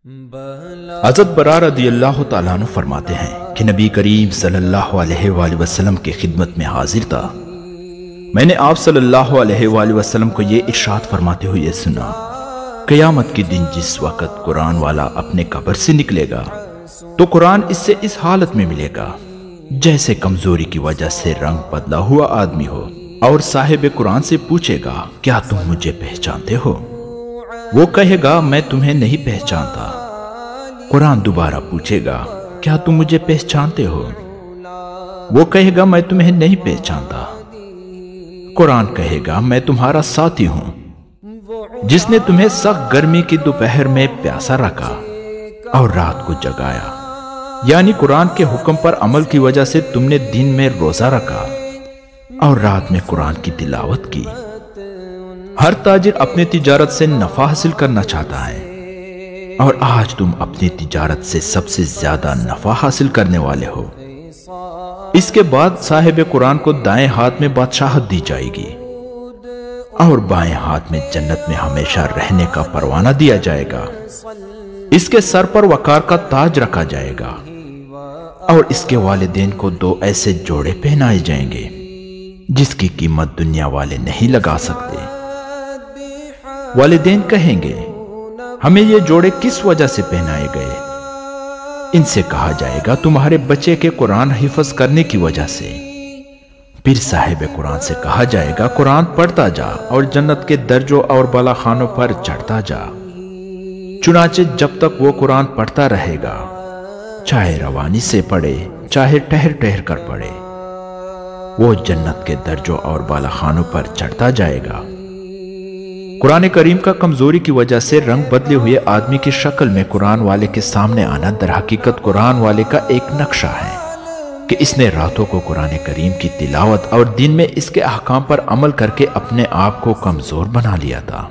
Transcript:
حضرت برا رضی اللہ تعالیٰ عنہ فرماتے ہیں کہ نبی کریم صلی اللہ علیہ وآلہ وسلم کی خدمت میں حاضر تھا۔ میں نے آپ صلی اللہ علیہ وآلہ وسلم کو یہ ارشاد فرماتے ہوئے سنا، قیامت کے دن جس وقت قرآن والا اپنے قبر سے نکلے گا تو قرآن اس سے اس حالت میں ملے گا جیسے کمزوری کی وجہ سے رنگ بدلا ہوا آدمی ہو، اور صاحب قرآن سے پوچھے گا کیا تم مجھے پہچانتے ہو؟ وہ کہے گا میں تمہیں نہیں پہچانتا۔ قرآن دوبارہ پوچھے گا کیا تم مجھے پہچانتے ہو؟ وہ کہے گا میں تمہیں نہیں پہچانتا۔ قرآن کہے گا میں تمہارا ساتھی ہوں جس نے تمہیں سخت گرمی کی دوپہر میں پیاسا رکھا اور رات کو جگایا، یعنی قرآن کے حکم پر عمل کی وجہ سے تم نے دن میں روزہ رکھا اور رات میں قرآن کی تلاوت کی۔ ہر تاجر اپنی تجارت سے نفع حاصل کرنا چاہتا ہے، اور آج تم اپنی تجارت سے سب سے زیادہ نفع حاصل کرنے والے ہو۔ اس کے بعد صاحب قرآن کو دائیں ہاتھ میں بادشاہت دی جائے گی اور بائیں ہاتھ میں جنت میں ہمیشہ رہنے کا پروانہ دیا جائے گا۔ اس کے سر پر وقار کا تاج رکھا جائے گا اور اس کے والدین کو 2 ایسے جوڑے پہنائے جائیں گے جس کی قیمت دنیا والے نہیں لگا سکتے۔ والدین کہیں گے ہمیں یہ جوڑے کس وجہ سے پہنائے گئے؟ ان سے کہا جائے گا تمہارے بچے کے قرآن حفظ کرنے کی وجہ سے۔ پھر صاحب قرآن سے کہا جائے گا قرآن پڑھتا جا اور جنت کے درجوں اور بالا خانوں پر چڑھتا جا۔ چنانچہ جب تک وہ قرآن پڑھتا رہے گا، چاہے روانی سے پڑھے چاہے ٹہر ٹہر کر پڑھے، وہ جنت کے درجوں اور بالا خانوں پر چڑھتا جائے گا۔ قرآن کریم کا کمزوری کی وجہ سے رنگ بدلے ہوئے آدمی کی شکل میں قرآن والے کے سامنے آنا در حقیقت قرآن والے کا ایک نقشہ ہے کہ اس نے راتوں کو قرآن کریم کی تلاوت اور دن میں اس کے احکام پر عمل کر کے اپنے آپ کو کمزور بنا لیا تھا۔